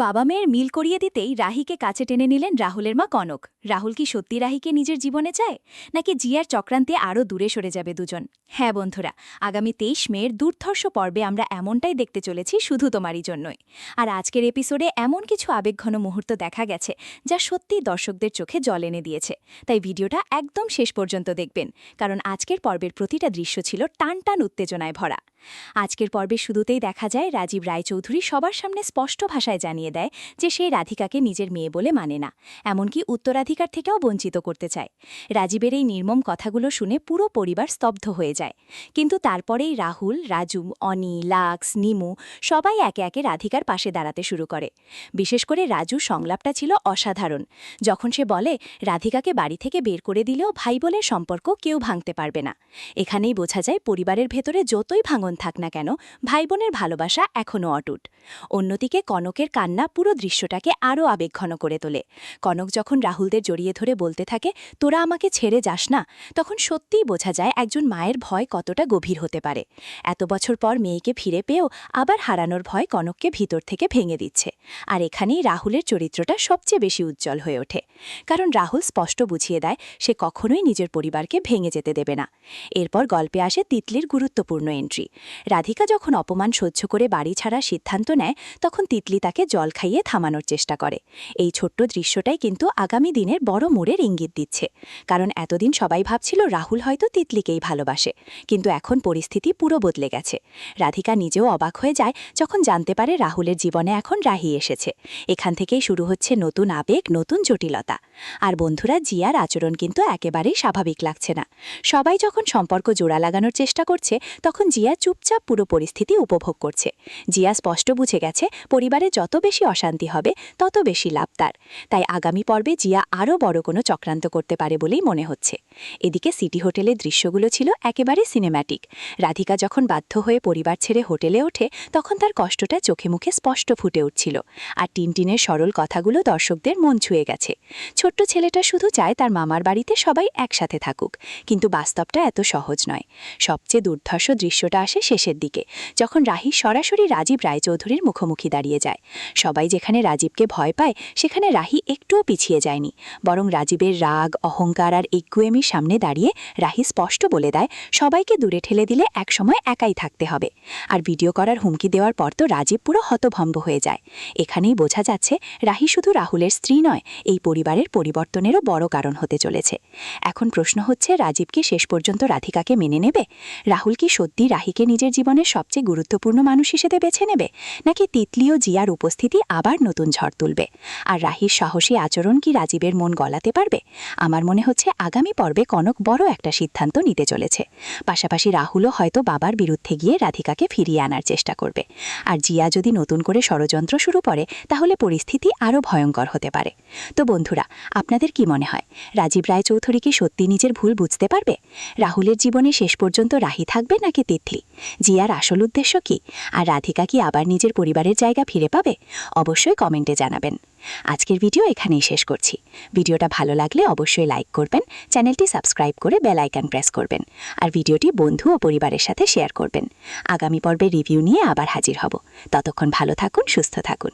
বাবা মেয়ের মিল করিয়ে দিতেই রাহিকে কাছে টেনে নিলেন রাহুলের মা কনক। রাহুল কি সত্যি রাহিকে নিজের জীবনে চায়, নাকি জিয়ার চক্রান্তে আরও দূরে সরে যাবে দুজন? হ্যাঁ বন্ধুরা, আগামী 23 মের দুর্ধর্ষ পর্বে আমরা এমনটাই দেখতে চলেছি, শুধু তোমারই জন্যই। আর আজকের এপিসোডে এমন কিছু আবেগঘন মুহূর্ত দেখা গেছে যা সত্যিই দর্শকদের চোখে জল এনে দিয়েছে। তাই ভিডিওটা একদম শেষ পর্যন্ত দেখবেন, কারণ আজকের পর্বের প্রতিটা দৃশ্য ছিল টান টান উত্তেজনায় ভরা। আজকের পর্বে শুরুতেই দেখা যায় রাজীব রায়চৌধুরী সবার সামনে স্পষ্ট ভাষায় জানিয়ে দেয় যে সে রাধিকাকে নিজের মেয়ে বলে মানে না, এমনকি উত্তরাধিকার থেকেও বঞ্চিত করতে চায়। রাজীবের এই নির্মম কথাগুলো শুনে পুরো পরিবার স্তব্ধ হয়ে যায়। কিন্তু তারপরেই রাহুল, রাজু, অনি, লাক্স, নিমু সবাই একে একে রাধিকার পাশে দাঁড়াতে শুরু করে। বিশেষ করে রাজু সংলাপটা ছিল অসাধারণ, যখন সে বলে রাধিকাকে বাড়ি থেকে বের করে দিলেও ভাই বোনের সম্পর্ক কেউ ভাঙতে পারবে না। এখানেই বোঝা যায় পরিবারের ভেতরে যতই ভাঙন থাক না কেন, ভাই বোনের ভালোবাসা এখনও অটুট। অন্যদিকে কনকের কান্না পুরো দৃশ্যটাকে আরও আবেগঘন করে তোলে। কনক যখন রাহুলদের জড়িয়ে ধরে বলতে থাকে, তোরা আমাকে ছেড়ে যাস না, তখন সত্যিই বোঝা যায় একজন মায়ের ভয় কতটা গভীর হতে পারে। এত বছর পর মেয়েকে ফিরে পেয়েও আবার হারানোর ভয় কনককে ভিতর থেকে ভেঙে দিচ্ছে। আর এখানেই রাহুলের চরিত্রটা সবচেয়ে বেশি উজ্জ্বল হয়ে ওঠে, কারণ রাহুল স্পষ্ট বুঝিয়ে দেয় সে কখনোই নিজের পরিবারকে ভেঙে যেতে দেবে না। এরপর গল্পে আসে তিতলির গুরুত্বপূর্ণ এন্ট্রি। রাধিকা যখন অপমান সহ্য করে বাড়ি ছাড়ার সিদ্ধান্ত নেয়, তখন তিতলি তাকে জল খাইয়ে থামানোর চেষ্টা করে। এই ছোট্ট দৃশ্যটাই কিন্তু আগামী দিনের বড় মোড়ের ইঙ্গিত দিচ্ছে, কারণ এতদিন সবাই ভাবছিল রাহুল হয়তো তিতলিকেই ভালোবাসে, কিন্তু এখন পরিস্থিতি পুরো বদলে গেছে। রাধিকা নিজেও অবাক হয়ে যায় যখন জানতে পারে রাহুলের জীবনে এখন রাহি এসেছে। এখান থেকেই শুরু হচ্ছে নতুন আবেগ, নতুন জটিলতা। আর বন্ধুরা, জিয়ার আচরণ কিন্তু একেবারেই স্বাভাবিক লাগছে না। সবাই যখন সম্পর্ক জোড়া লাগানোর চেষ্টা করছে, তখন জিয়া চুপচাপ পুরো পরিস্থিতি উপভোগ করছে। জিয়া স্পষ্ট বুঝে গেছে পরিবারে যত বেশি অশান্তি হবে তত বেশি লাভ তার। তাই আগামী পর্বে জিয়া আরও বড় কোনো চক্রান্ত করতে পারে বলেই মনে হচ্ছে। এদিকে সিটি হোটেলের দৃশ্যগুলো ছিল একেবারে সিনেম্যাটিক। রাধিকা যখন বাধ্য হয়ে পরিবার ছেড়ে হোটেলে ওঠে, তখন তার কষ্টটা চোখে মুখে স্পষ্ট ফুটে উঠছিল। আর টিনটিনের সরল কথাগুলো দর্শকদের মন ছুঁয়ে গেছে। ছোট্ট ছেলেটা শুধু চায় তার মামার বাড়িতে সবাই একসাথে থাকুক, কিন্তু বাস্তবটা এত সহজ নয়। সবচেয়ে দুর্ধর্ষ দৃশ্যটা আসে শেষের দিকে, যখন রাহি সরাসরি রাজীব রায়চৌধুরীর মুখোমুখি দাঁড়িয়ে যায়। সবাই যেখানে রাজীবকে ভয় পায়, সেখানে রাহি একটুও পিছিয়ে যায়নি, বরং রাজীবের রাগ, অহংকার আর একগুয়েমির সামনে দাঁড়িয়ে রাহি স্পষ্ট বলে দেয় সবাইকে দূরে ঠেলে দিলে একসময় একাই থাকতে হবে। আর ভিডিও করার হুমকি দেওয়ার পর তো রাজীব পুরো হতভম্ব হয়ে যায়। এখানেই বোঝা যাচ্ছে রাহি শুধু রাহুলের স্ত্রী নয়, এই পরিবারের পরিবর্তনেরও বড় কারণ হতে চলেছে। এখন প্রশ্ন হচ্ছে, রাজীব কি শেষ পর্যন্ত রাধিকাকে মেনে নেবে? রাহুল কি সত্যি রাহিকে নিজের জীবনের সবচেয়ে গুরুত্বপূর্ণ মানুষ হিসেবে বেছে নেবে, নাকি তিতলি ও জিয়ার উপস্থিতি আবার নতুন ঝড় তুলবে? আর রাহির সাহসী আচরণ কি রাজীবের মন গলাতে পারবে? আমার মনে হচ্ছে আগামী পর্বে কনক বড় একটা সিদ্ধান্ত নিতে চলেছে। পাশাপাশি রাহুলও হয়তো বাবার বিরুদ্ধে গিয়ে রাধিকাকে ফিরিয়ে আনার চেষ্টা করবে। আর জিয়া যদি নতুন করে ষড়যন্ত্র শুরু করে, তাহলে পরিস্থিতি আরও ভয়ঙ্কর হতে পারে। তো বন্ধুরা, আপনাদের কি মনে হয়, রাজীব রায়চৌধুরী কি সত্যি নিজের ভুল বুঝতে পারবে? রাহুলের জীবনে শেষ পর্যন্ত রাহি থাকবে নাকি তিতলি? জিয়ার আসল উদ্দেশ্য কি? আর রাধিকা কি আবার নিজের পরিবারের জায়গা ফিরে পাবে? অবশ্যই কমেন্টে জানাবেন। আজকের ভিডিও এখানেই শেষ করছি। ভিডিওটা ভালো লাগলে অবশ্যই লাইক করবেন, চ্যানেলটি সাবস্ক্রাইব করে বেল আইকন প্রেস করবেন, আর ভিডিওটি বন্ধু ও পরিবারের সাথে শেয়ার করবেন। আগামী পর্বে রিভিউ নিয়ে আবার হাজির হব। ততক্ষণ ভালো থাকুন, সুস্থ থাকুন।